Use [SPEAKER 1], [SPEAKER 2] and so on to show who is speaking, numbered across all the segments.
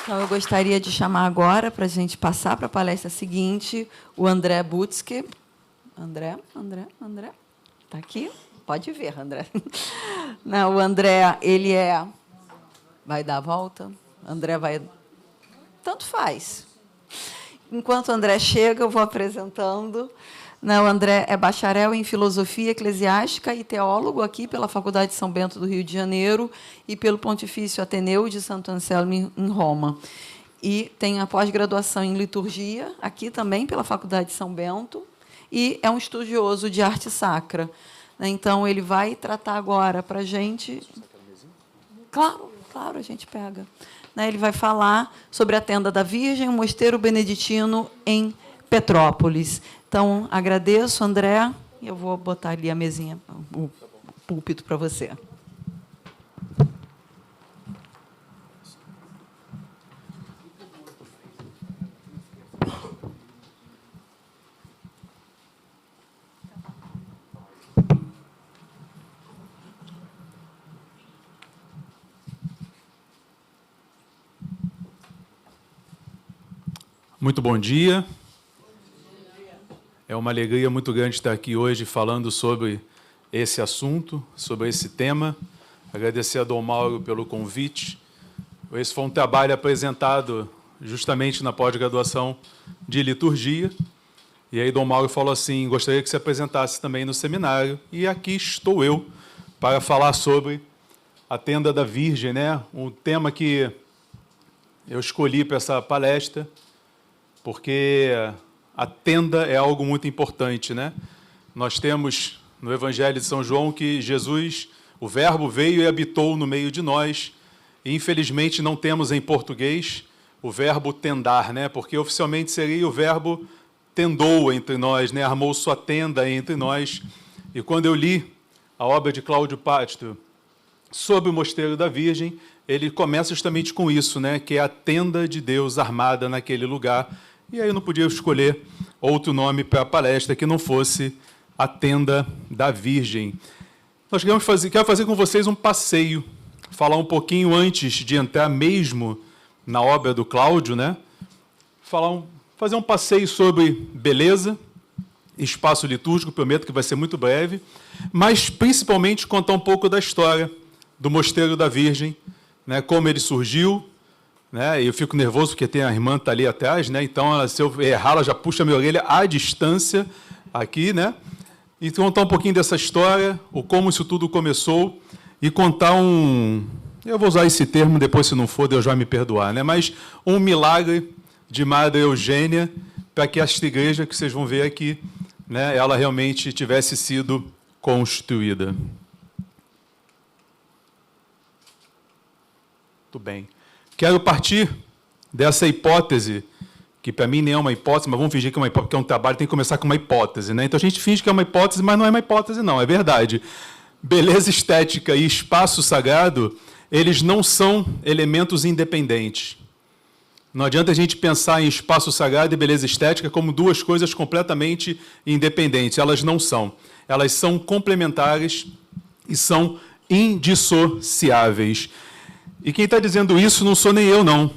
[SPEAKER 1] Então, eu gostaria de chamar agora, para a gente passar para a palestra seguinte, o André Butzke. André. Está aqui? Pode ver, André. Não, o André, ele é... Vai dar a volta? André vai... Tanto faz. Enquanto o André chega, eu vou apresentando. Não, o André é bacharel em Filosofia Eclesiástica e teólogo aqui pela Faculdade de São Bento do Rio de Janeiro e pelo Pontifício Ateneu de Santo Anselmo, em Roma. E tem a pós-graduação em Liturgia, aqui também pela Faculdade de São Bento, e é um estudioso de arte sacra. Então, ele vai tratar agora para a gente... Claro, a gente pega. Ele vai falar sobre a Tenda da Virgem, um mosteiro beneditino em Petrópolis. Então, agradeço, André, e eu vou botar ali a mesinha, o púlpito para você.
[SPEAKER 2] Muito bom dia. É uma alegria muito grande estar aqui hoje falando sobre esse assunto, sobre esse tema. Agradecer a Dom Mauro pelo convite. Esse foi um trabalho apresentado justamente na pós-graduação de liturgia. E aí Dom Mauro falou assim, gostaria que se apresentasse também no seminário. E aqui estou eu para falar sobre a Tenda da Virgem, né? Um tema que eu escolhi para essa palestra, porque a tenda é algo muito importante, né? Nós temos no Evangelho de São João que Jesus, o Verbo, veio e habitou no meio de nós. E, infelizmente, não temos em português o verbo tendar, né? Porque oficialmente seria o verbo tendou entre nós, né? Armou sua tenda entre nós. E quando eu li a obra de Cláudio Pátrio sobre o Mosteiro da Virgem, ele começa justamente com isso, né? Que é a tenda de Deus armada naquele lugar. E aí eu não podia escolher outro nome para a palestra que não fosse a Tenda da Virgem. Nós quero fazer com vocês um passeio, falar um pouquinho antes de entrar mesmo na obra do Cláudio, né? Fazer um passeio sobre beleza, espaço litúrgico, prometo que vai ser muito breve, mas principalmente contar um pouco da história do Mosteiro da Virgem, né? Como ele surgiu, né? Eu fico nervoso porque tem a irmã está ali atrás, né? Então, se eu errar, ela já puxa a minha orelha à distância aqui, né? E contar um pouquinho dessa história, o como isso tudo começou, e contar eu vou usar esse termo, depois, se não for, Deus vai me perdoar, né? Mas um milagre de Madre Eugênia, para que esta igreja, que vocês vão ver aqui, né, ela realmente tivesse sido construída. Muito bem. Quero partir dessa hipótese, que para mim nem é uma hipótese, mas vamos fingir que é uma hipótese, porque é um trabalho, tem que começar com uma hipótese, né? Então a gente finge que é uma hipótese, mas não é uma hipótese, não, é verdade. Beleza estética e espaço sagrado, eles não são elementos independentes. Não adianta a gente pensar em espaço sagrado e beleza estética como duas coisas completamente independentes. Elas não são. Elas são complementares e são indissociáveis. E quem está dizendo isso não sou nem eu, não.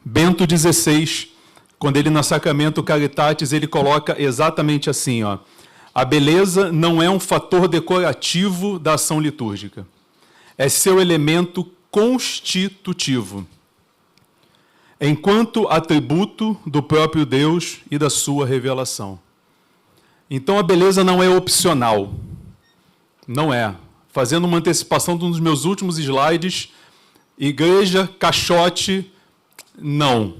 [SPEAKER 2] Bento XVI, quando ele, na Sacramento Caritatis, ele coloca exatamente assim, ó, a beleza não é um fator decorativo da ação litúrgica. É seu elemento constitutivo, enquanto atributo do próprio Deus e da sua revelação. Então, a beleza não é opcional. Não é. Fazendo uma antecipação de um dos meus últimos slides, igreja, caixote, não.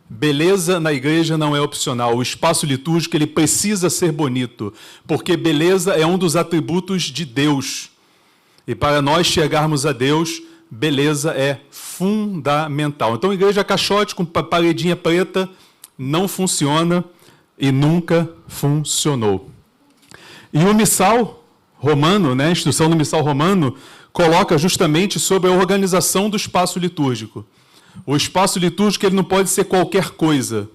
[SPEAKER 2] Beleza na igreja não é opcional. O espaço litúrgico ele precisa ser bonito, porque beleza é um dos atributos de Deus. E para nós chegarmos a Deus, beleza é fundamental. Então, igreja caixote com paredinha preta não funciona e nunca funcionou. E o missal romano, né, a instrução do missal romano, coloca justamente sobre a organização do espaço litúrgico. O espaço litúrgico ele não pode ser qualquer coisa.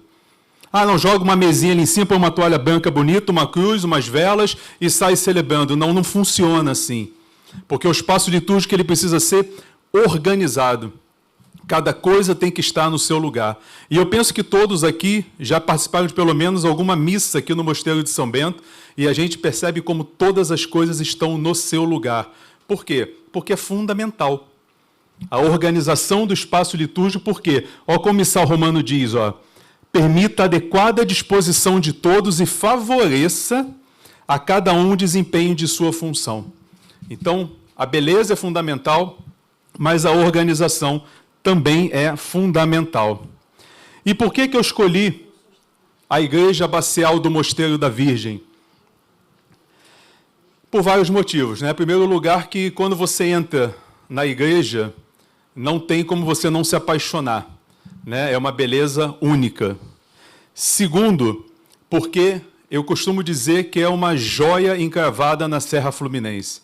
[SPEAKER 2] Ah, não, joga uma mesinha ali em cima, põe uma toalha branca bonita, uma cruz, umas velas e sai celebrando. Não, não funciona assim. Porque o espaço litúrgico ele precisa ser organizado. Cada coisa tem que estar no seu lugar. E eu penso que todos aqui já participaram de pelo menos alguma missa aqui no Mosteiro de São Bento, e a gente percebe como todas as coisas estão no seu lugar. Por quê? Porque é fundamental. A organização do espaço litúrgico, por quê? Olha como o missal romano diz, permita a adequada disposição de todos e favoreça a cada um o desempenho de sua função. Então, a beleza é fundamental, mas a organização também é fundamental. E por que eu escolhi a Igreja Abacial do Mosteiro da Virgem? Por vários motivos, né? Em primeiro lugar, que quando você entra na igreja, não tem como você não se apaixonar, né? É uma beleza única. Segundo, porque eu costumo dizer que é uma joia encravada na Serra Fluminense.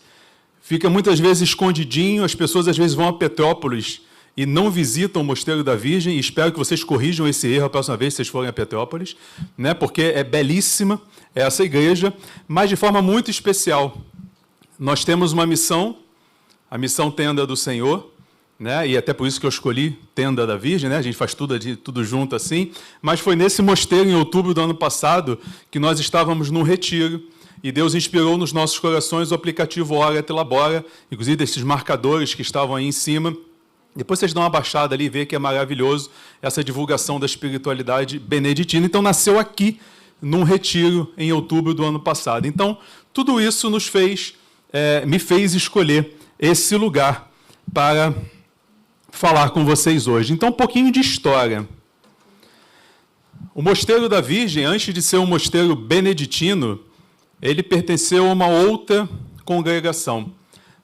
[SPEAKER 2] Fica muitas vezes escondidinho, as pessoas às vezes vão a Petrópolis e não visitam o Mosteiro da Virgem, e espero que vocês corrijam esse erro a próxima vez que vocês forem a Petrópolis, né? Porque é belíssima essa igreja, mas de forma muito especial. Nós temos uma missão, a missão Tenda do Senhor, né? E até por isso que eu escolhi Tenda da Virgem, né? A gente faz tudo junto assim, mas foi nesse mosteiro, em outubro do ano passado, que nós estávamos num retiro, e Deus inspirou nos nossos corações o aplicativo Ora et Labora, inclusive desses marcadores que estavam aí em cima. Depois vocês dão uma baixada ali e vê que é maravilhoso essa divulgação da espiritualidade beneditina. Então, nasceu aqui, num retiro, em outubro do ano passado. Então, tudo isso me fez escolher esse lugar para falar com vocês hoje. Então, um pouquinho de história. O Mosteiro da Virgem, antes de ser um mosteiro beneditino, ele pertenceu a uma outra congregação.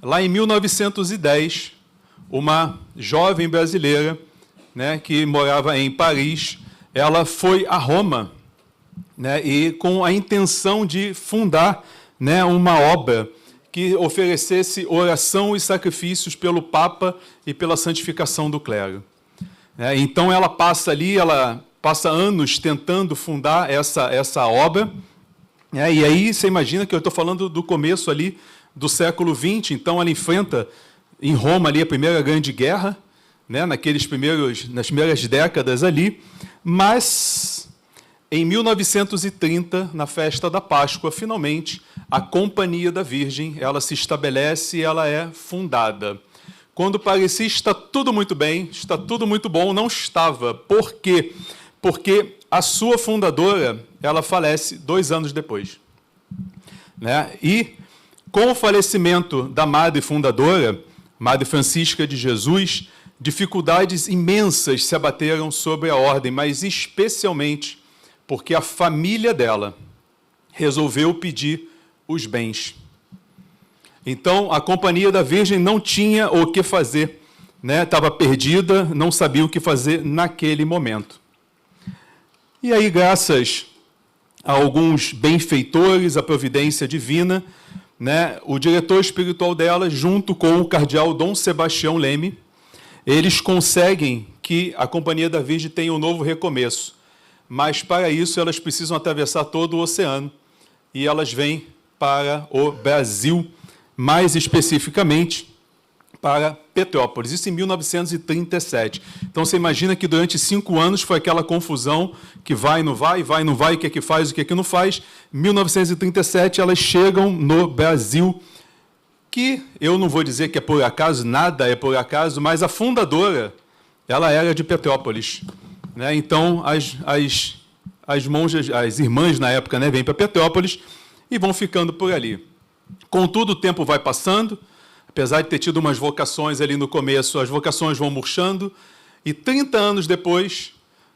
[SPEAKER 2] Lá em 1910, uma jovem brasileira, né, que morava em Paris, ela foi a Roma, né, e com a intenção de fundar, né, uma obra que oferecesse oração e sacrifícios pelo Papa e pela santificação do clero. Então ela passa anos tentando fundar essa obra, e aí você imagina que eu estou falando do começo ali do século XX, então ela enfrenta em Roma ali a Primeira Grande Guerra, né, nas primeiras décadas ali, mas em 1930, na festa da Páscoa, finalmente, a Companhia da Virgem, ela se estabelece e ela é fundada. Quando parecia estar tudo muito bem, está tudo muito bom, não estava. Por quê? Porque a sua fundadora, ela falece 2 anos depois, né? E com o falecimento da madre fundadora, Madre Francisca de Jesus, dificuldades imensas se abateram sobre a ordem, mas especialmente porque a família dela resolveu pedir os bens. Então, a Companhia da Virgem não tinha o que fazer, né? Estava perdida, não sabia o que fazer naquele momento. E aí, graças a alguns benfeitores, a providência divina, né, o diretor espiritual dela, junto com o cardeal Dom Sebastião Leme, eles conseguem que a Companhia da Virgem tenha um novo recomeço. Mas, para isso, elas precisam atravessar todo o oceano. E elas vêm para o Brasil, mais especificamente para Petrópolis. Isso em 1937. Então, você imagina que durante 5 anos foi aquela confusão que vai, não vai, o que é que faz, o que é que não faz. Em 1937, elas chegam no Brasil, que eu não vou dizer que é por acaso, nada é por acaso, mas a fundadora, ela era de Petrópolis, né? Então, as monjas, as irmãs na época, né, vêm para Petrópolis e vão ficando por ali. Contudo, o tempo vai passando, apesar de ter tido umas vocações ali no começo, as vocações vão murchando, e 30 anos depois,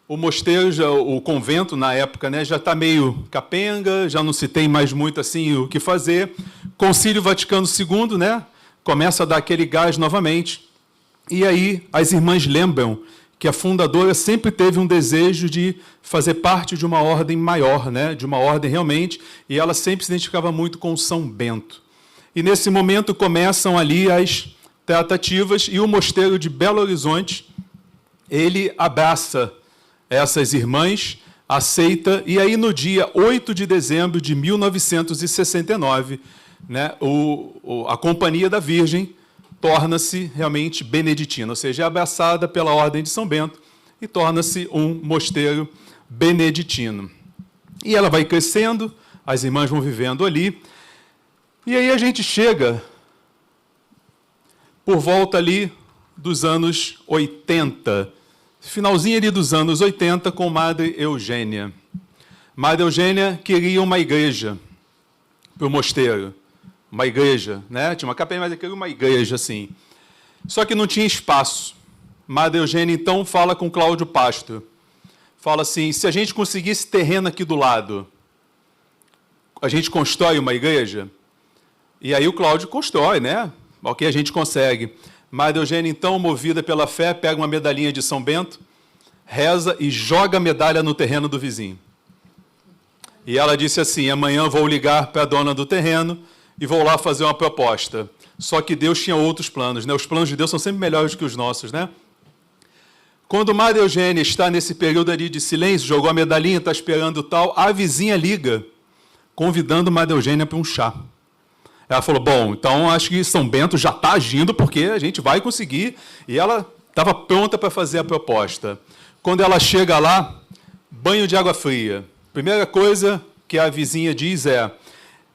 [SPEAKER 2] o mosteiro, o convento, na época, né, já está meio capenga, já não se tem mais muito assim o que fazer. Concílio Vaticano II, né, começa a dar aquele gás novamente, e aí as irmãs lembram que a fundadora sempre teve um desejo de fazer parte de uma ordem maior, né, de uma ordem realmente, e ela sempre se identificava muito com São Bento. E, nesse momento, começam ali as tratativas, e o mosteiro de Belo Horizonte, ele abraça essas irmãs, aceita, e aí, no dia 8 de dezembro de 1969, né, a Companhia da Virgem torna-se realmente beneditina, ou seja, é abraçada pela Ordem de São Bento e torna-se um mosteiro beneditino. E ela vai crescendo, as irmãs vão vivendo ali, e aí a gente chega por volta ali dos anos 80, finalzinho ali dos anos 80, com Madre Eugênia. Madre Eugênia queria uma igreja para o mosteiro, uma igreja, né? Tinha uma capela, mas queria uma igreja, assim. Só que não tinha espaço. Madre Eugênia, então, fala com Cláudio Pasto. Fala assim, se a gente conseguir esse terreno aqui do lado, a gente constrói uma igreja? E aí o Cláudio constrói, né? Ok, a gente consegue. Madre Eugênia, então, movida pela fé, pega uma medalhinha de São Bento, reza e joga a medalha no terreno do vizinho. E ela disse assim, amanhã vou ligar para a dona do terreno e vou lá fazer uma proposta. Só que Deus tinha outros planos, né? Os planos de Deus são sempre melhores que os nossos, né? Quando Madre Eugênia está nesse período ali de silêncio, jogou a medalhinha, está esperando tal, a vizinha liga, convidando Madre Eugênia para um chá. Ela falou, bom, então acho que São Bento já está agindo porque a gente vai conseguir. E ela estava pronta para fazer a proposta. Quando ela chega lá, banho de água fria. Primeira coisa que a vizinha diz é,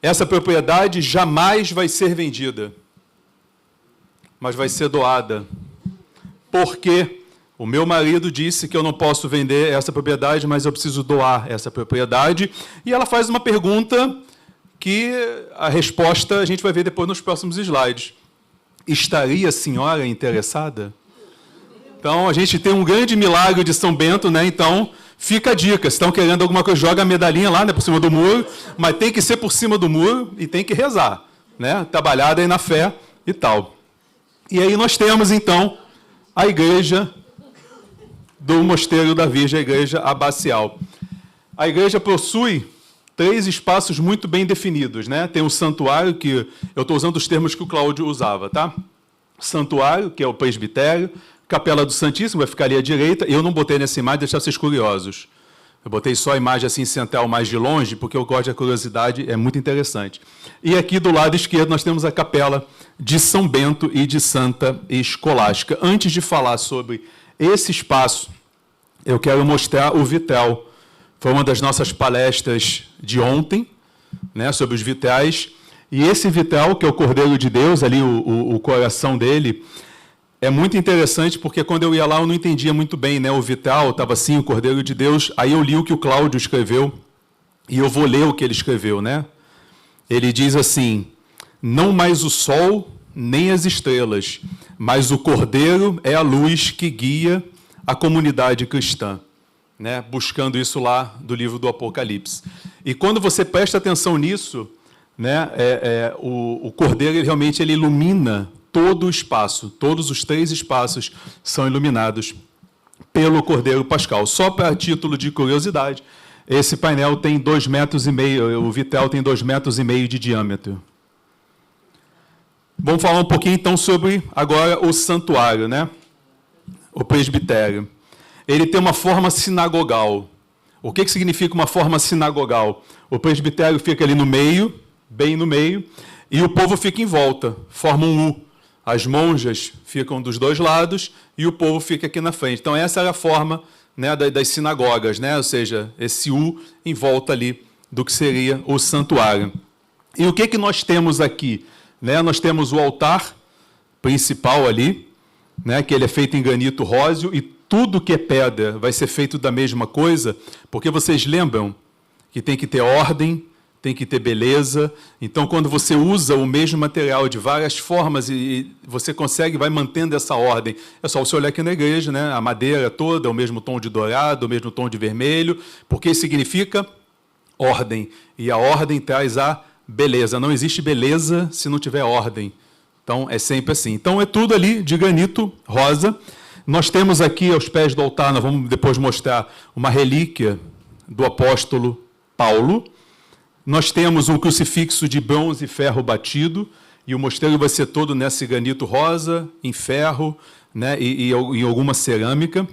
[SPEAKER 2] essa propriedade jamais vai ser vendida, mas vai ser doada. Porque o meu marido disse que eu não posso vender essa propriedade, mas eu preciso doar essa propriedade. E ela faz uma pergunta que a resposta a gente vai ver depois nos próximos slides. Estaria a senhora interessada? Então, a gente tem um grande milagre de São Bento, né? Então, fica a dica. Se estão querendo alguma coisa, joga a medalhinha lá, né, por cima do muro, mas tem que ser por cima do muro e tem que rezar, né? Trabalhada aí na fé e tal. E aí nós temos, então, a igreja do Mosteiro da Virgem, a igreja abacial. A igreja possui 3 espaços muito bem definidos, né? Tem o santuário, que eu estou usando os termos que o Cláudio usava, tá? Santuário, que é o presbitério, Capela do Santíssimo, vai ficar ali à direita. Eu não botei nessa imagem, deixar vocês curiosos. Eu botei só a imagem assim central mais de longe, porque eu gosto da curiosidade, é muito interessante. E aqui do lado esquerdo nós temos a Capela de São Bento e de Santa Escolástica. Antes de falar sobre esse espaço, eu quero mostrar o vitral. Foi uma das nossas palestras de ontem, né, sobre os vitrais. E esse vitral, que é o Cordeiro de Deus, ali o coração dele, é muito interessante, porque quando eu ia lá eu não entendia muito bem, né? O vitral estava assim, o Cordeiro de Deus. Aí eu li o que o Cláudio escreveu, e eu vou ler o que ele escreveu, né? Ele diz assim, não mais o sol, nem as estrelas, mas o Cordeiro é a luz que guia a comunidade cristã. Né? Buscando isso lá do livro do Apocalipse. E quando você presta atenção nisso, né, o Cordeiro realmente ele ilumina todo o espaço, todos os 3 espaços são iluminados pelo Cordeiro Pascal. Só para título de curiosidade, esse painel tem 2,5 metros, o vitral tem 2,5 metros de diâmetro. Vamos falar um pouquinho então sobre agora o santuário, né? O presbitério. Ele tem uma forma sinagogal. O que significa uma forma sinagogal? O presbitério fica ali no meio, bem no meio, e o povo fica em volta, forma um U. As monjas ficam dos 2 lados e o povo fica aqui na frente. Então, essa era a forma, né, das sinagogas, né? Ou seja, esse U em volta ali do que seria o santuário. E o que nós temos aqui? Né? Nós temos o altar principal ali, né, que ele é feito em granito róseo, e tudo que é pedra vai ser feito da mesma coisa, porque vocês lembram que tem que ter ordem, tem que ter beleza. Então, quando você usa o mesmo material de várias formas e você consegue, vai mantendo essa ordem. É só você olhar aqui na igreja, né? A madeira toda, o mesmo tom de dourado, o mesmo tom de vermelho, porque significa ordem. E a ordem traz a beleza. Não existe beleza se não tiver ordem. Então, é sempre assim. Então, é tudo ali de granito rosa. Nós temos aqui, aos pés do altar, nós vamos depois mostrar uma relíquia do apóstolo Paulo. Nós temos um crucifixo de bronze e ferro batido, e o mosteiro vai ser todo nesse granito rosa, em ferro, né, e em alguma cerâmica.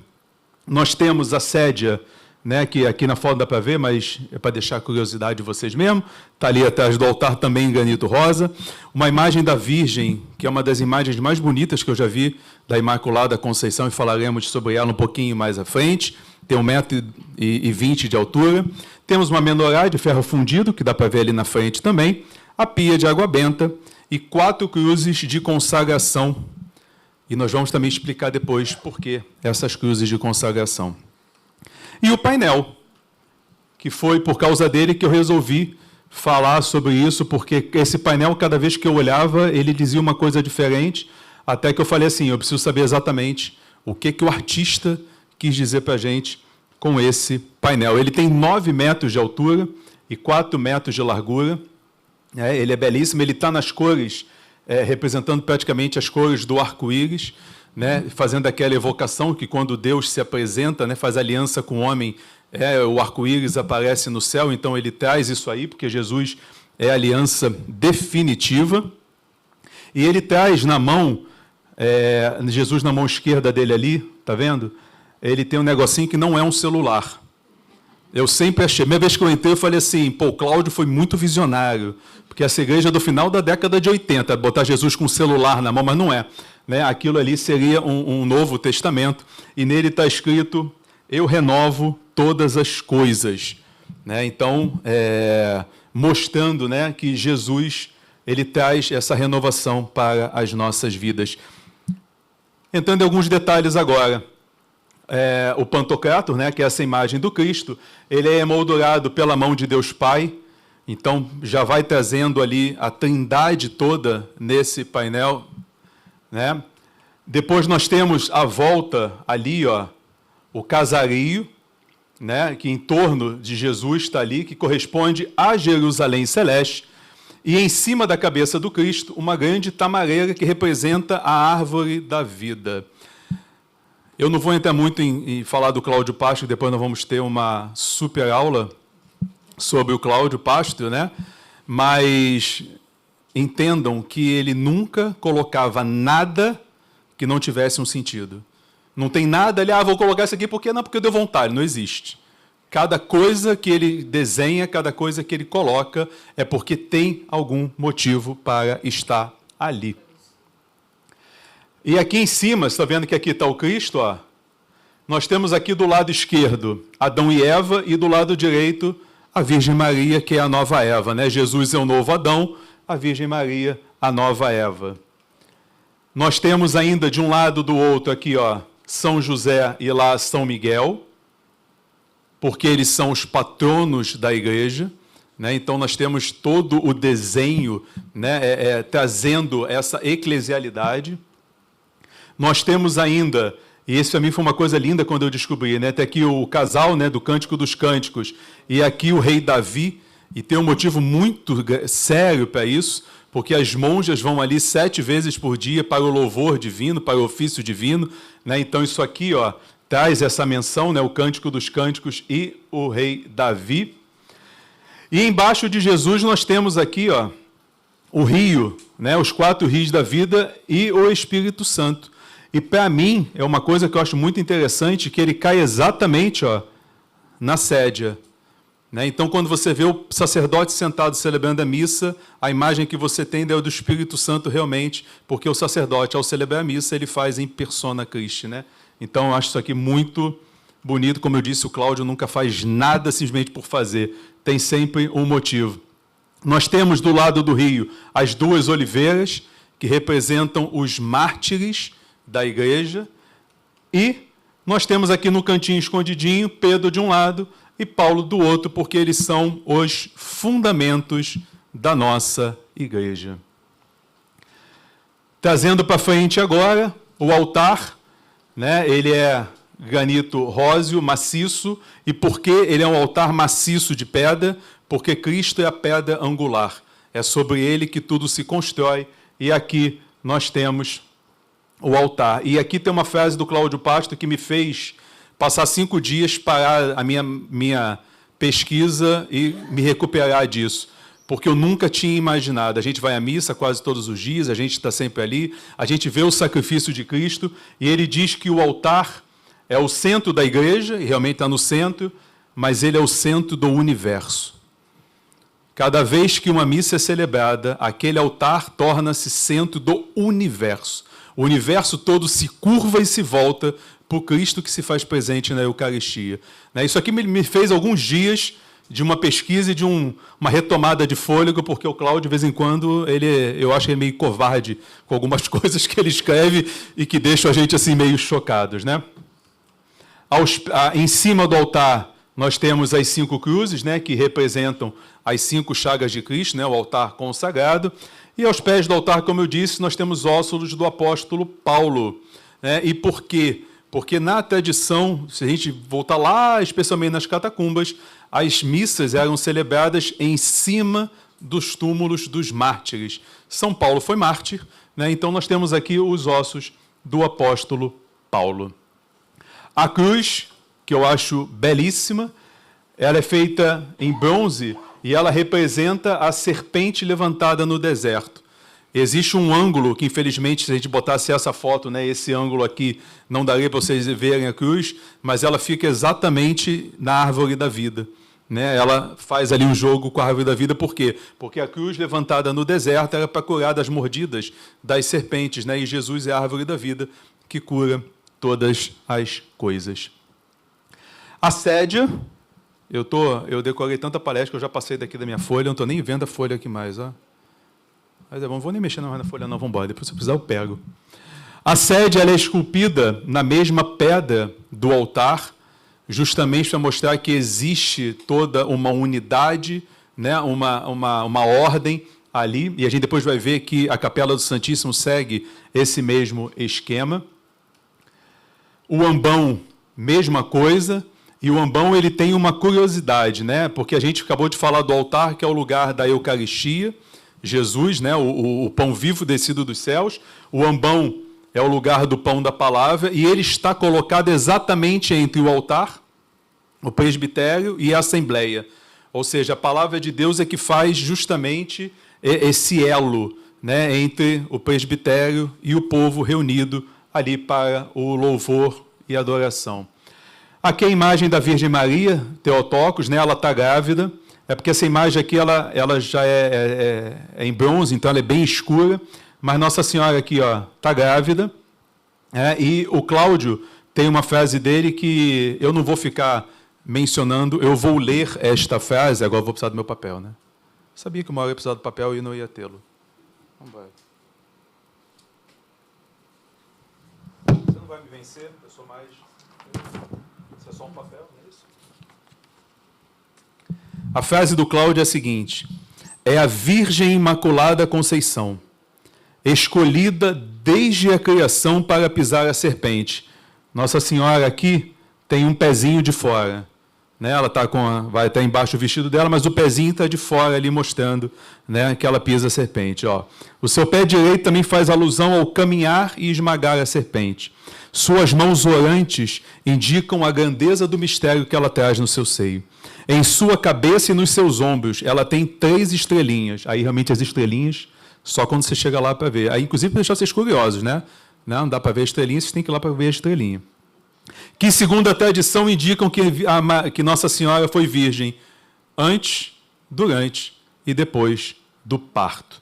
[SPEAKER 2] Nós temos a sédia né, que aqui na foto dá para ver, mas é para deixar a curiosidade de vocês mesmo. Está ali atrás do altar também em granito rosa. Uma imagem da Virgem, que é uma das imagens mais bonitas que eu já vi, da Imaculada Conceição, e falaremos sobre ela um pouquinho mais à frente. Tem 1,20 m de altura. Temos uma menorá de ferro fundido, que dá para ver ali na frente também. A pia de água benta e 4 cruzes de consagração. E nós vamos também explicar depois por que essas cruzes de consagração. E o painel, que foi por causa dele que eu resolvi falar sobre isso, porque esse painel, cada vez que eu olhava, ele dizia uma coisa diferente, até que eu falei assim, eu preciso saber exatamente o que o artista quis dizer para a gente com esse painel. Ele tem 9 metros de altura e 4 metros de largura. Ele é belíssimo, ele está nas cores, representando praticamente as cores do arco-íris, né, fazendo aquela evocação que quando Deus se apresenta, né, faz aliança com o homem, o arco-íris aparece no céu, então ele traz isso aí, porque Jesus é a aliança definitiva. E ele traz na mão, Jesus na mão esquerda dele ali, tá vendo? Ele tem um negocinho que não é um celular. Eu sempre achei, primeira vez que eu entrei, eu falei assim, pô, o Cláudio foi muito visionário, porque essa igreja é do final da década de 80, botar Jesus com um celular na mão, mas não é. Né? Aquilo ali seria um Novo Testamento, e nele está escrito, eu renovo todas as coisas. Né? Então, mostrando, né, que Jesus ele traz essa renovação para as nossas vidas. Entrando em alguns detalhes agora. O Pantocrator, né, que é essa imagem do Cristo, ele é emoldurado pela mão de Deus Pai, então já vai trazendo ali a trindade toda nesse painel. Né? Depois nós temos a volta ali, ó, o casario, né, que em torno de Jesus está ali, que corresponde a Jerusalém Celeste, e em cima da cabeça do Cristo, uma grande tamareira que representa a árvore da vida. Eu não vou entrar muito em falar do Cláudio Pastro, depois nós vamos ter uma super aula sobre o Cláudio Pastro, né? Mas entendam que ele nunca colocava nada que não tivesse um sentido. Não tem nada ali, vou colocar isso aqui porque não, porque deu vontade, não existe. Cada coisa que ele desenha, cada coisa que ele coloca, é porque tem algum motivo para estar ali. E aqui em cima, você está vendo que aqui está o Cristo? Ó, nós temos aqui do lado esquerdo Adão e Eva, e do lado direito a Virgem Maria, que é a nova Eva. Né? Jesus é o novo Adão, a Virgem Maria, a nova Eva. Nós temos ainda de um lado do outro aqui, ó, São José e lá São Miguel, porque eles são os patronos da igreja. Né? Então nós temos todo o desenho, né, trazendo essa eclesialidade. Nós temos ainda, e isso para mim foi uma coisa linda quando eu descobri, né? Tem aqui o casal, né, do Cântico dos Cânticos, e aqui o rei Davi, e tem um motivo muito sério para isso, porque as monjas vão ali 7 vezes por dia para o louvor divino, para o ofício divino. Né? Então isso aqui, ó, traz essa menção, né, o Cântico dos Cânticos e o rei Davi. E embaixo de Jesus nós temos aqui, ó, o rio, né, os 4 rios da vida e o Espírito Santo. E para mim, é uma coisa que eu acho muito interessante, que ele cai exatamente, ó, na sédia. Né? Então, quando você vê o sacerdote sentado celebrando a missa, a imagem que você tem é do Espírito Santo realmente, porque o sacerdote, ao celebrar a missa, ele faz em persona Christi. Né? Então, eu acho isso aqui muito bonito. Como eu disse, o Cláudio nunca faz nada simplesmente por fazer. Tem sempre um motivo. Nós temos do lado do rio as 2 oliveiras, que representam os mártires da igreja, e nós temos aqui no cantinho escondidinho Pedro de um lado e Paulo do outro, porque eles são os fundamentos da nossa igreja. Trazendo para frente agora o altar, né? Ele é granito róseo, maciço, e por que ele é um altar maciço de pedra? Porque Cristo é a pedra angular, é sobre ele que tudo se constrói, e aqui nós temos o altar. E aqui tem uma frase do Cláudio Pastro que me fez passar 5 dias, parar a minha pesquisa e me recuperar disso, porque eu nunca tinha imaginado. A gente vai à missa quase todos os dias, a gente está sempre ali, a gente vê o sacrifício de Cristo, e ele diz que o altar é o centro da igreja, e realmente está no centro, mas ele é o centro do universo. Cada vez que uma missa é celebrada, aquele altar torna-se centro do universo. O universo todo se curva e se volta para o Cristo que se faz presente na Eucaristia. Isso aqui me fez alguns dias de uma pesquisa e de uma retomada de fôlego, porque o Cláudio, de vez em quando, eu acho ele meio covarde com algumas coisas que ele escreve e que deixam a gente assim meio chocados. Em cima do altar, nós temos as 5 cruzes, que representam as 5 chagas de Cristo, o altar consagrado. E aos pés do altar, como eu disse, nós temos ósculos do apóstolo Paulo. E por quê? Porque na tradição, se a gente voltar lá, especialmente nas catacumbas, as missas eram celebradas em cima dos túmulos dos mártires. São Paulo foi mártir, então nós temos aqui os ossos do apóstolo Paulo. A cruz, que eu acho belíssima, ela é feita em bronze e ela representa a serpente levantada no deserto. Existe um ângulo que, infelizmente, se a gente botasse essa foto, esse ângulo aqui, não daria para vocês verem a cruz, mas ela fica exatamente na árvore da vida. Ela faz ali um jogo com a árvore da vida, por quê? Porque a cruz levantada no deserto era para curar das mordidas das serpentes, e Jesus é a árvore da vida que cura todas as coisas. A sédia, eu decorei tanta palestra que eu já passei daqui da minha folha, não estou nem vendo a folha aqui mais, ó. Mas é bom, não vou nem mexer na folha, não, vamos embora. Depois, se precisar, eu pego. A sédia ela é esculpida na mesma pedra do altar, justamente para mostrar que existe toda uma unidade, uma ordem ali. E a gente depois vai ver que a Capela do Santíssimo segue esse mesmo esquema. O ambão, mesma coisa. E o ambão ele tem uma curiosidade, porque a gente acabou de falar do altar, que é o lugar da Eucaristia. Jesus, o pão vivo descido dos céus, o ambão é o lugar do pão da palavra, e ele está colocado exatamente entre o altar, o presbitério e a assembleia. Ou seja, a palavra de Deus é que faz justamente esse elo entre o presbitério e o povo reunido ali para o louvor e adoração. Aqui é a imagem da Virgem Maria, Theotokos, ela está grávida. É porque essa imagem aqui ela já é em bronze, então ela é bem escura, mas Nossa Senhora aqui está grávida, e o Cláudio tem uma frase dele que eu não vou ficar mencionando, eu vou ler esta frase, agora vou precisar do meu papel. Sabia que uma hora eu ia precisar do papel e não ia tê-lo. Vamos embora. Você não vai me vencer, eu sou mais... Isso é só um papel, não é isso? A frase do Cláudio é a seguinte: é a Virgem Imaculada Conceição, escolhida desde a criação para pisar a serpente. Nossa Senhora aqui tem um pezinho de fora. Ela vai estar embaixo do vestido dela, mas o pezinho está de fora ali mostrando que ela pisa a serpente. O seu pé direito também faz alusão ao caminhar e esmagar a serpente. Suas mãos orantes indicam a grandeza do mistério que ela traz no seu seio. Em sua cabeça e nos seus ombros, ela tem 3 estrelinhas. Aí, realmente, as estrelinhas, só quando você chega lá para ver. Aí, inclusive, para deixar vocês curiosos, Não dá para ver a estrelinha, vocês têm que ir lá para ver a estrelinha. Que, segundo a tradição, indicam que Nossa Senhora foi virgem antes, durante e depois do parto.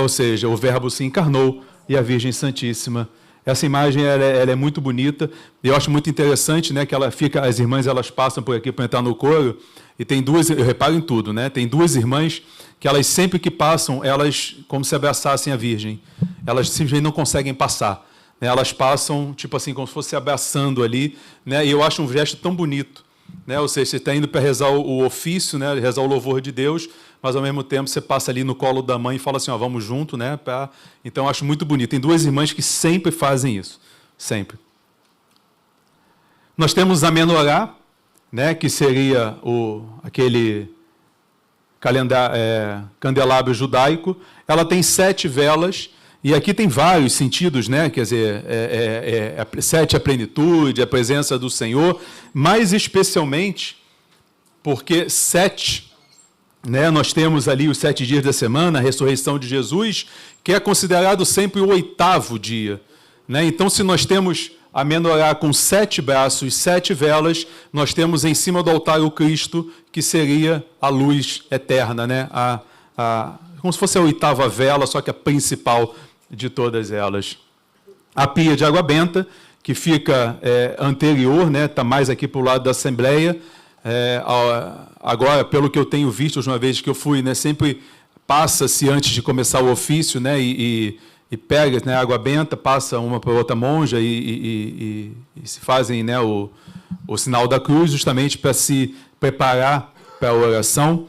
[SPEAKER 2] Ou seja, o Verbo se encarnou e a Virgem Santíssima. Essa imagem ela é muito bonita. Eu acho muito interessante, que ela fica, as irmãs elas passam por aqui para entrar no coro, e tem 2, eu reparo em tudo, tem 2 irmãs que elas sempre que passam, elas como se abraçassem a Virgem. Elas simplesmente não conseguem passar. Elas passam, tipo assim, como se fosse abraçando ali, e eu acho um gesto tão bonito. Ou seja, você está indo para rezar o ofício, rezar o louvor de Deus, mas ao mesmo tempo você passa ali no colo da mãe e fala assim, vamos junto, Então eu acho muito bonito. Tem 2 irmãs que sempre fazem isso, sempre. Nós temos a menorá, que seria aquele candelabro judaico. Ela tem 7 velas. E aqui tem vários sentidos, quer dizer, 7 a plenitude, a presença do Senhor, mais especialmente porque 7, nós temos ali os 7 dias da semana, a ressurreição de Jesus, que é considerado sempre o 8º dia. Então, se nós temos a menorá com 7 braços, 7 velas, nós temos em cima do altar o Cristo, que seria a luz eterna, né? Como se fosse a 8ª vela, só que a principal de todas elas. A pia de água benta, que fica anterior, né? Está mais aqui para o lado da Assembleia. Agora, pelo que eu tenho visto, a última vez que eu fui, né? Sempre passa-se antes de começar o ofício, né? E pega, né, água benta, passa uma para outra monja e se fazem, né, o sinal da cruz, justamente para se preparar para a oração,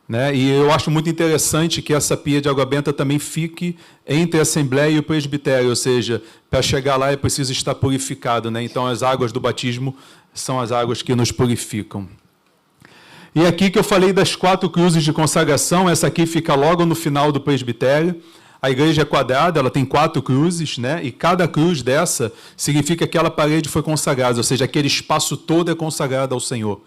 [SPEAKER 2] né? E eu acho muito interessante que essa pia de água benta também fique entre a Assembleia e o presbitério, ou seja, para chegar lá é preciso estar purificado, né? Então, as águas do batismo são as águas que nos purificam. E aqui que eu falei das 4 cruzes de consagração, essa aqui fica logo no final do presbitério. A igreja é quadrada, ela tem 4 cruzes, né? E cada cruz dessa significa que aquela parede foi consagrada, ou seja, aquele espaço todo é consagrado ao Senhor,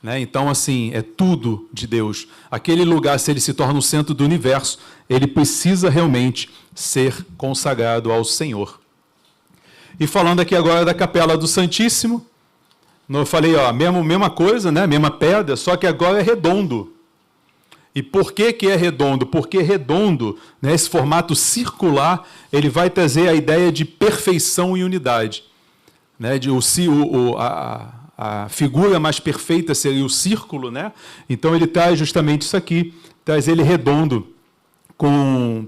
[SPEAKER 2] né? Então, assim, é tudo de Deus. Aquele lugar, se ele se torna o centro do universo, ele precisa realmente ser consagrado ao Senhor. E falando aqui agora da Capela do Santíssimo, eu falei, ó, mesma coisa, né? Mesma pedra, só que agora é redondo. E por que é redondo? Porque redondo, né, esse formato circular, ele vai trazer a ideia de perfeição e unidade. Né, a figura mais perfeita seria o círculo, né? Então ele traz justamente isso aqui, traz ele redondo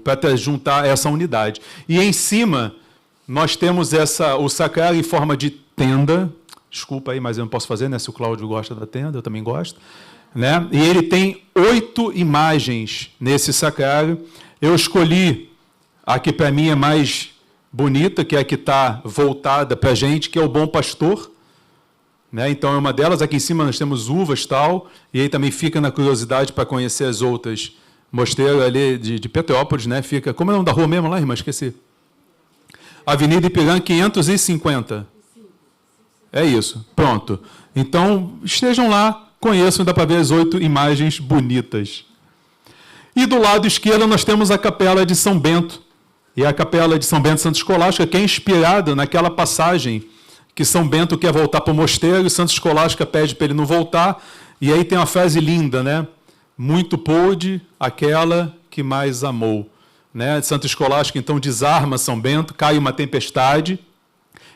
[SPEAKER 2] para juntar essa unidade. E em cima nós temos o sacrário em forma de tenda. Desculpa aí, mas eu não posso fazer, né? Se o Cláudio gosta da tenda, eu também gosto. Né? E ele tem 8 imagens nesse sacrário. Eu escolhi a que para mim é mais bonita, que é a que está voltada para a gente, que é o Bom Pastor. Né? Então é uma delas. Aqui em cima nós temos uvas e tal, e aí também fica na curiosidade para conhecer as outras. Mosteiro ali de Petrópolis, né? Fica, como é o nome da rua mesmo lá, irmã? Esqueci. Avenida Ipiranga 550. É isso, pronto. Então estejam lá, conheçam, dá para ver as 8 imagens bonitas. E do lado esquerdo nós temos a Capela de São Bento. E a Capela de São Bento Santo Escolástica, que é inspirada naquela passagem que São Bento quer voltar para o mosteiro e Santo Escolástica pede para ele não voltar. E aí tem uma frase linda, né? Muito pôde aquela que mais amou. Né? Santo Escolástica, então, desarma São Bento, cai uma tempestade.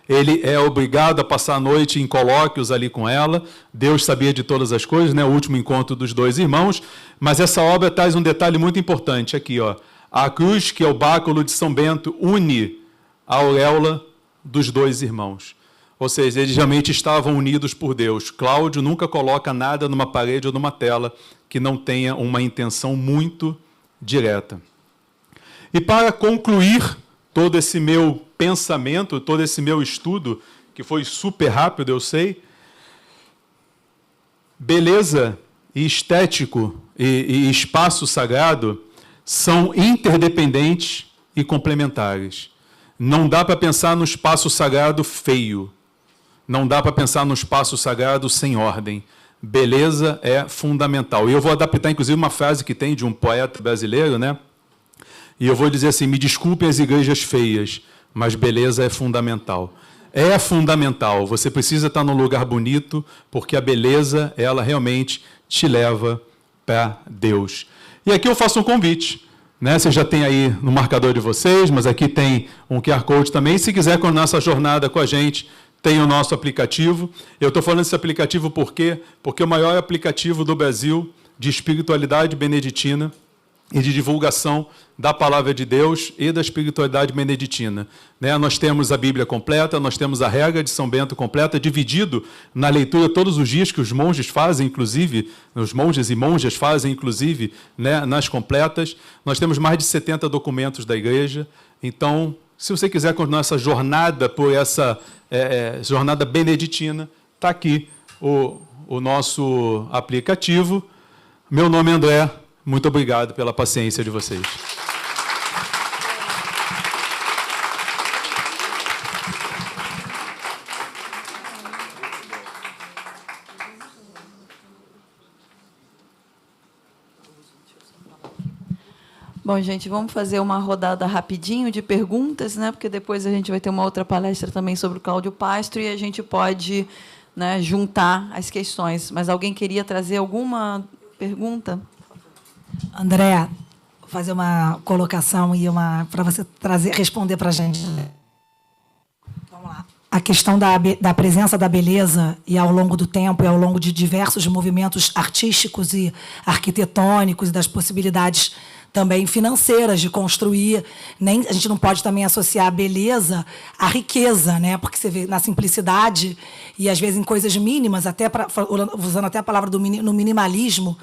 [SPEAKER 2] Ele é obrigado a passar a noite em colóquios ali com ela. Deus sabia de todas as coisas, né? O último encontro dos 2 irmãos. Mas essa obra traz um detalhe muito importante aqui, ó. A cruz, que é o báculo de São Bento, une a auréola dos 2 irmãos. Ou seja, eles realmente estavam unidos por Deus. Cláudio nunca coloca nada numa parede ou numa tela que não tenha uma intenção muito direta. E para concluir todo esse meu pensamento, todo esse meu estudo, que foi super rápido, eu sei, beleza e estético e espaço sagrado são interdependentes e complementares. Não dá para pensar no espaço sagrado feio. Não dá para pensar no espaço sagrado sem ordem. Beleza é fundamental. E eu vou adaptar, inclusive, uma frase que tem de um poeta brasileiro, né? E eu vou dizer assim, me desculpem as igrejas feias, mas beleza é fundamental. É fundamental. Você precisa estar num lugar bonito, porque a beleza, ela realmente te leva para Deus. E aqui eu faço um convite. Né? Você já tem aí no marcador de vocês, mas aqui tem um QR Code também. Se quiser continuar essa jornada com a gente, tem o nosso aplicativo. Eu estou falando desse aplicativo por quê? Porque é o maior aplicativo do Brasil de espiritualidade beneditina e de divulgação da palavra de Deus e da espiritualidade beneditina. Né? Nós temos a Bíblia completa, nós temos a regra de São Bento completa, dividido na leitura todos os dias que os monges fazem, inclusive, os monges e monjas fazem, inclusive, né, nas completas. Nós temos mais de 70 documentos da igreja. Então, se você quiser continuar essa jornada por essa jornada beneditina, está aqui o nosso aplicativo. Meu nome é André. Muito obrigado pela paciência de vocês.
[SPEAKER 1] Bom, gente, vamos fazer uma rodada rapidinho de perguntas, né? Porque depois a gente vai ter uma outra palestra também sobre o Cláudio Pastro e a gente pode, né, juntar as questões. Mas alguém queria trazer alguma pergunta?
[SPEAKER 3] André, vou fazer uma colocação e para você responder para a gente. Vamos lá. A questão da presença da beleza e ao longo do tempo e ao longo de diversos movimentos artísticos e arquitetônicos e das possibilidades também financeiras de construir. A gente não pode também associar a beleza à riqueza, né? Porque você vê na simplicidade e, às vezes, em coisas mínimas, usando até a palavra no minimalismo,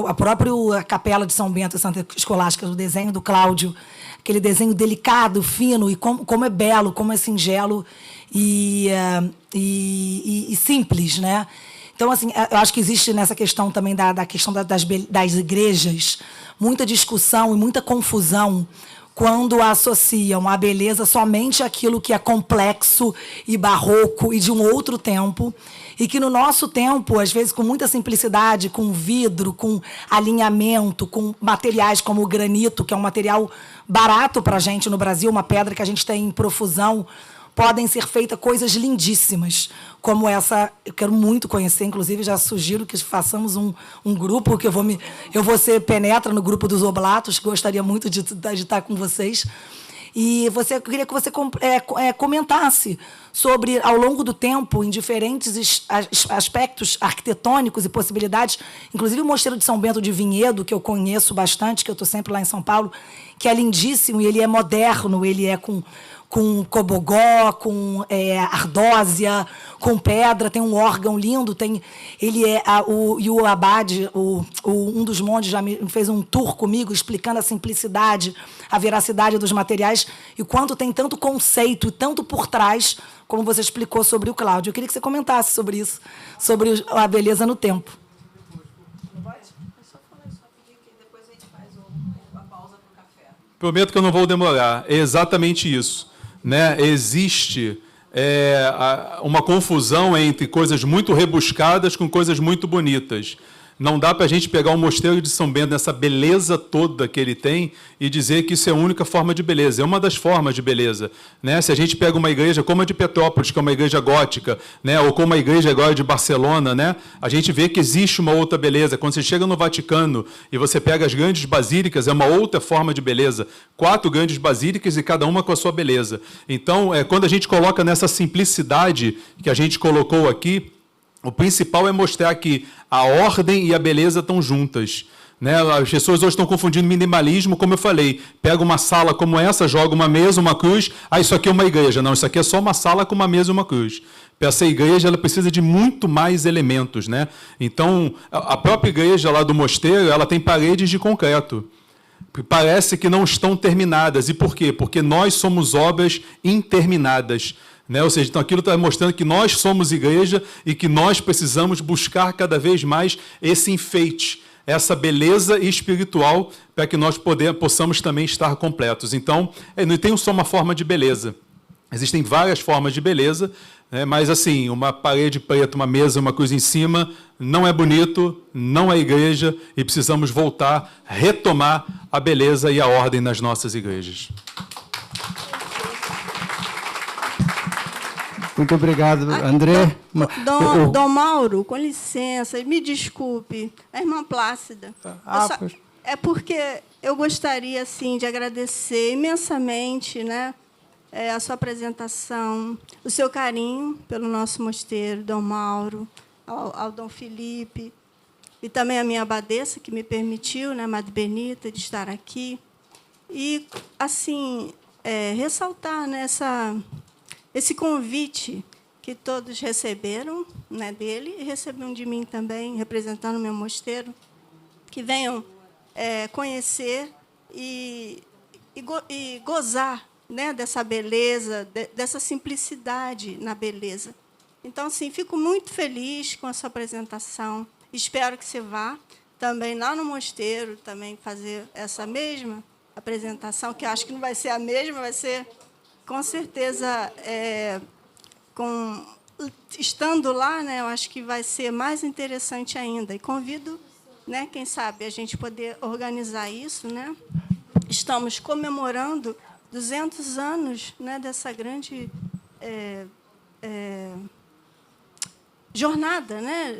[SPEAKER 3] a própria Capela de São Bento, Santa Escolástica, o desenho do Cláudio, aquele desenho delicado, fino, e como é belo, como é singelo e simples, né? Então, assim, eu acho que existe nessa questão também da questão das igrejas muita discussão e muita confusão quando associam a beleza somente àquilo que é complexo e barroco e de um outro tempo, e que no nosso tempo, às vezes com muita simplicidade, com vidro, com alinhamento, com materiais como o granito, que é um material barato para a gente no Brasil, uma pedra que a gente tem em profusão, podem ser feitas coisas lindíssimas, como essa. Eu quero muito conhecer, inclusive já sugiro que façamos um grupo, que eu penetra no grupo dos Oblatos, que gostaria muito de estar com vocês. E eu queria que você comentasse sobre, ao longo do tempo, em diferentes aspectos arquitetônicos e possibilidades, inclusive o Mosteiro de São Bento de Vinhedo, que eu conheço bastante, que eu estou sempre lá em São Paulo, que é lindíssimo, e ele é moderno, ele é com cobogó, com ardósia, com pedra, tem um órgão lindo, e o Abade, um dos monges, já fez um tour comigo, explicando a simplicidade, a veracidade dos materiais, e quanto tem tanto conceito, e tanto por trás, como você explicou sobre o Cláudio. Eu queria que você comentasse sobre isso, sobre a beleza no tempo.
[SPEAKER 2] Prometo que eu não vou demorar. É exatamente isso. Né? Existe uma confusão entre coisas muito rebuscadas com coisas muito bonitas. Não dá para a gente pegar o Mosteiro de São Bento, nessa beleza toda que ele tem, e dizer que isso é a única forma de beleza. É uma das formas de beleza. Né? Se a gente pega uma igreja como a de Petrópolis, que é uma igreja gótica, né? Ou como a igreja agora de Barcelona, né? A gente vê que existe uma outra beleza. Quando você chega no Vaticano e você pega as grandes basílicas, é uma outra forma de beleza. 4 grandes basílicas e cada uma com a sua beleza. Então, quando a gente coloca nessa simplicidade que a gente colocou aqui, o principal é mostrar que a ordem e a beleza estão juntas. Né? As pessoas hoje estão confundindo minimalismo, como eu falei. Pega uma sala como essa, joga uma mesa, uma cruz, isso aqui é uma igreja. Não, isso aqui é só uma sala com uma mesa e uma cruz. Para ser igreja, ela precisa de muito mais elementos. Né? Então, a própria igreja lá do mosteiro, ela tem paredes de concreto. Parece que não estão terminadas. E por quê? Porque nós somos obras interminadas. Né? Ou seja, então aquilo está mostrando que nós somos igreja e que nós precisamos buscar cada vez mais esse enfeite, essa beleza espiritual, para que nós possamos também estar completos. Então, não tem só uma forma de beleza. Existem várias formas de beleza, né? Mas, assim, uma parede preta, uma mesa, uma cruz em cima, não é bonito, não é igreja, e precisamos voltar, retomar a beleza e a ordem nas nossas igrejas.
[SPEAKER 4] Muito obrigado, André.
[SPEAKER 5] Dom Mauro, com licença, me desculpe, a irmã Plácida. É porque eu gostaria assim, de agradecer imensamente, né, a sua apresentação, o seu carinho pelo nosso mosteiro, Dom Mauro, ao Dom Felipe, e também a minha abadesa, que me permitiu, né, Madre Benita, de estar aqui. E, assim, ressaltar, né, esse convite que todos receberam, né, dele, e receberam de mim também, representando o meu mosteiro, que venham conhecer e gozar, né, dessa beleza, dessa simplicidade na beleza. Então, assim, fico muito feliz com a sua apresentação. Espero que você vá também lá no mosteiro também fazer essa mesma apresentação, que acho que não vai ser a mesma, vai ser... Com certeza, estando lá, né, eu acho que vai ser mais interessante ainda. E convido, né, quem sabe, a gente poder organizar isso, né, estamos comemorando 200 anos, né, dessa grande jornada, né,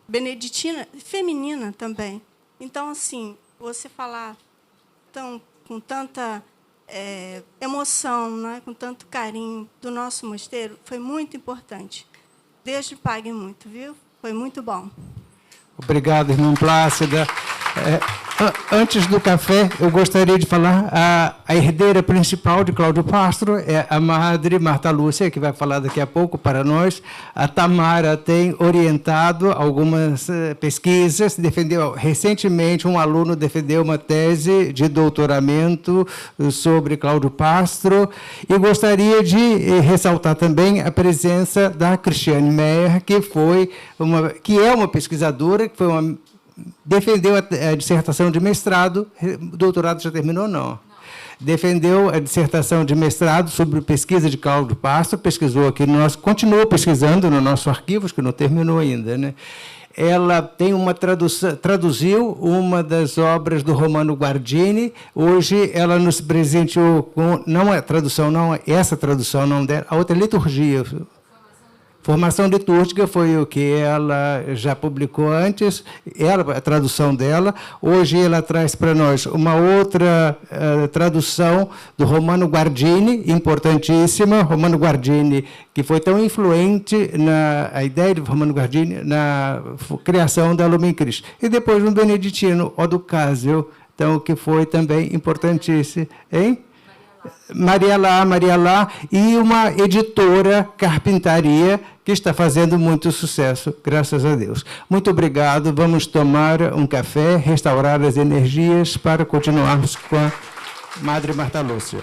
[SPEAKER 5] beneditina, feminina também. Então, assim, você falar com tanta emoção, né, com tanto carinho do nosso mosteiro, foi muito importante. Deus lhe pague muito, viu? Foi muito bom.
[SPEAKER 4] Obrigado, irmã Plácida. Antes do café, eu gostaria de falar, a herdeira principal de Cláudio Pastro é a Madre Marta Lúcia, que vai falar daqui a pouco para nós. A Tamara tem orientado algumas pesquisas, defendeu recentemente, um aluno defendeu uma tese de doutoramento sobre Cláudio Pastro, e gostaria de ressaltar também a presença da Cristiane Meyer, que é uma pesquisadora, que defendeu a dissertação de mestrado, doutorado já terminou, não. Defendeu a dissertação de mestrado sobre pesquisa de Cláudio Pastro, pesquisou aqui continua pesquisando no nosso arquivo, que não terminou ainda, né? Ela tem traduziu uma das obras do Romano Guardini. Hoje ela nos presenteou com, não é tradução, não, essa tradução não dela, a outra liturgia. Formação litúrgica foi o que ela já publicou antes, a tradução dela. Hoje ela traz para nós uma outra tradução do Romano Guardini, importantíssima. Romano Guardini, que foi tão influente a ideia de Romano Guardini na criação da Lumen Christi. E depois um beneditino, Odo Casio, então, que foi também importantíssimo, hein? Maria Lá, e uma editora, Carpintaria, que está fazendo muito sucesso, graças a Deus. Muito obrigado. Vamos tomar um café, restaurar as energias para continuarmos com a Madre Marta Lúcia.